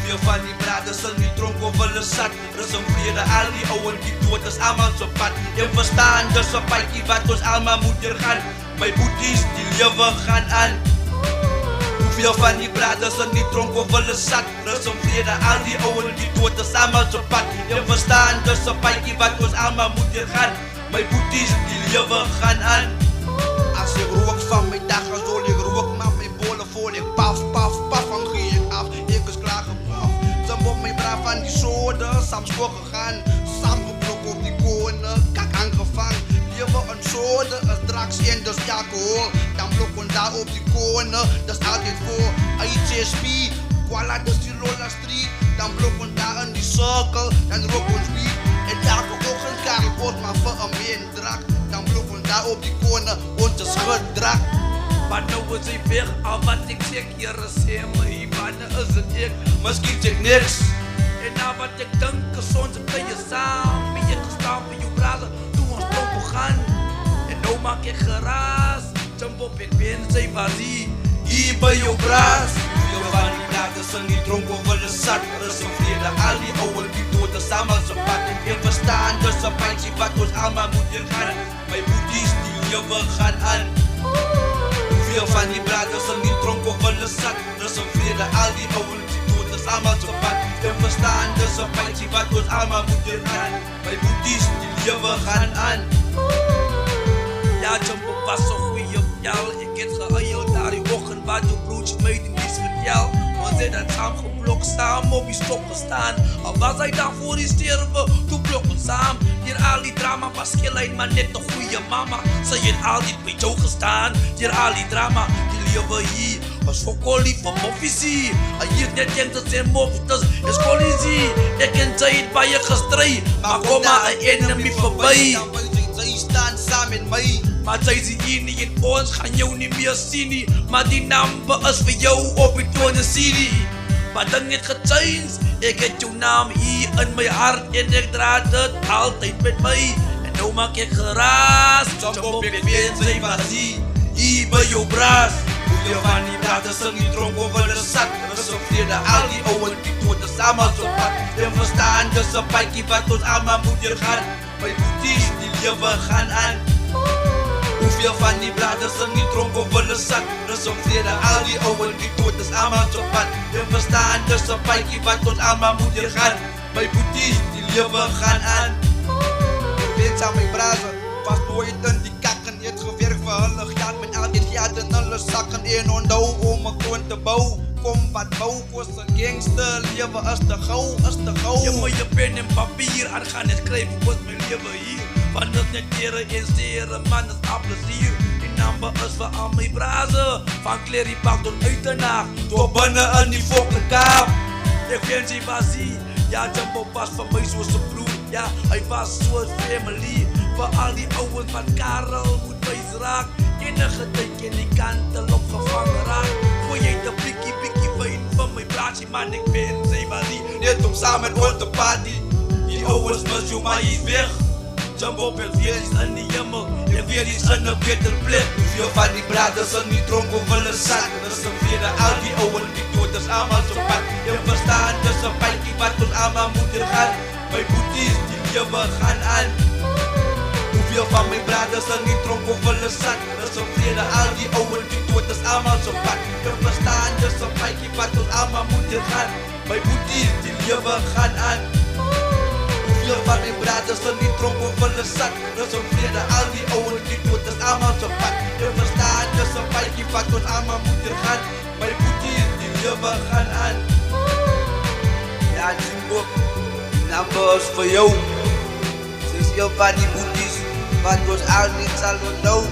Hoeveel van die braders zijn niet dronken of willen zat. Reserveren al die ouwen die dood is allemaal zo pad. Je verstaan dus een pijkie wat ons allemaal moet hier gaan. Mijn boeties die leven gaan aan. Hoeveel van die braders zijn niet dronken of willen zat. Reserveren al die ouwen die dood is allemaal zo pad. Je verstaan dus een pijkie wat ons allemaal moet hier gaan. Mijn boeties die leven gaan aan. Als ik rook van mijn dag en zo, ik rook maar mijn bolen vol. Ik paf, paf, paf en geef ik af. Ik is klaar gepaf. Ze moet mijn braaf van die zoden, Sam school gegaan. Sam gebroken op die konen, kak aangevangen. Leven een zoden, een drugs en dus alcohol. Dan blokken daar op die konen, dat is altijd voor HSP. Kuala dus die Roller Street. Dan blokken daar in die cirkel, dan roken ons wiet. En elke ochtend krijg ik ons maar voor een meendrak. Dan blokken daar op die konen, ons gedrag. Maar nou is hij weg, al wat ik zeg, hier is hem. Wanneer is het ik, misschien zeg niks. En nou wat ik denk, is onze je samen. Je gestaan voor je brazen, toen ons dronken gaan. En nou maak ik geraas, jump op, ik ben zij vazie. Hier bij je braas. Veel van die braders zijn niet dronken of willen zat. Reserveren al die ouwen die dood is allemaal zo pad. Je verstaan dus een pijntje wat ons allemaal moet hier gaan. Mijn boeties die leven gaan aan. Hoeveel van die braders zijn niet dronken of willen zat. Reserveren al die ouwen die dood is allemaal zo pad. Je verstaan dus een pijntje wat ons allemaal moet hier gaan. Mijn boeties die leven gaan aan. Ja, jump op was zo goeie op jou. Ik heb gehuild daar die ochtend waar je broertje mij die niets vertel. Want zij dat samen geblokt samen op die stok gestaan. Al was hij dan voor die sterven, toen blokken samen. Hier al die drama was geen maar net een goeie mama. Zij heeft al die bij jou gestaan. Hier al die drama, die leven hier. Was voor kolie van moffizie. En hier net denkt dat zijn moffies is collisie. Ik ken zij bij je gestrijd, maar kom maar een enemy voorbij. Zij staan samen met mij. Maar zij zien hier niet in ons, gaan jou niet meer zien. Maar die nummer is voor jou op je tonen CD. Maar dan niet gechanged, ik heb jouw naam hier in mijn hart. En ik draag het altijd met mij. En nou maak ik geraas, jump op, ik ben zij vazie. Hier bij jouw braas. Hoeveel van die braders zijn niet dronken of willen zat. Reserveerde al die ouwen die dood is allemaal zo pad. Je verstaan dus een pijkie wat ons allemaal moet hier gaan. Mijn boeties die leven gaan aan. Hoeveel van die braders zijn niet dronken of willen zat. Reserveerde al die ouwen die dood is allemaal zo pad. Je verstaan dus een pijkie wat ons allemaal moet hier gaan. Mijn boeties die leven gaan aan. Ik weet aan mijn brazen, was nooit in die kakken. Het gewerkt voor hulle geld met al die geld in hulle zakken. En onthou om een kroon te bouwen. Kom wat bouw, kost een gangster. Leven is te gauw, is te gauw. Je moet je pen en papier aan gaan en schrijven wat mijn leven hier. Van het neteren en steren, man, dat is al plezier. Die nummer is voor al mijn brazen. Van Kleriepak tot Uitenaar, door binnen in die Fokkerkaap. Ik ben zijn vazie, ja, Jumbo was van mij zoals een broer. Ja, hij was zo'n family. Voor al die ouwen van Karel moet wijs raak. Enige teken die kanten opgevangen raak. Voor jij de blikkie wijn van mijn praatje, man, ik ben zijn vazie. Net om samen met ons te party. Die ouwens mis jou, maar je is weg. Jump op en weer iets in die hemel. En weer iets in een beter plek. Hoeveel van die braders zijn niet dronken of willen zat. Reserveerde al die ouwen die dood is allemaal zo pad. Je verstaan dus een pijkie wat ons allemaal moet hier gaan. Mijn boeties die leven gaan aan. Hoeveel van mijn braders zijn niet dronken of willen zat. Reserveerde al die ouwen die dood is allemaal zo pad. Je verstaan dus een pijkie wat ons allemaal moet hier gaan. Mijn boeties die leven gaan aan. Hoeveel van mijn braders zijn niet dronken of willen zat. Reserveerde al die ouwen die dood is allemaal zo pad. Je verstaan dus een pijkie wat ons allemaal moet hier gaan. Mijn boeties die leven gaan aan. Ja, Jimbo, die nummer is voor jou. Sinds heel van die boeties, wat ons al niet zal nou.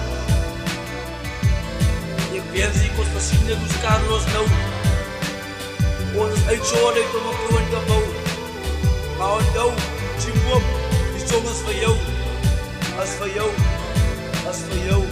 Ik ben ziek, ons misschien net ons Carlos nou. Ons uitzorgen om een kroon te bouwen. Maar onthou, Jimbo, die song is voor jou. Dat is voor jou. Dat is voor jou.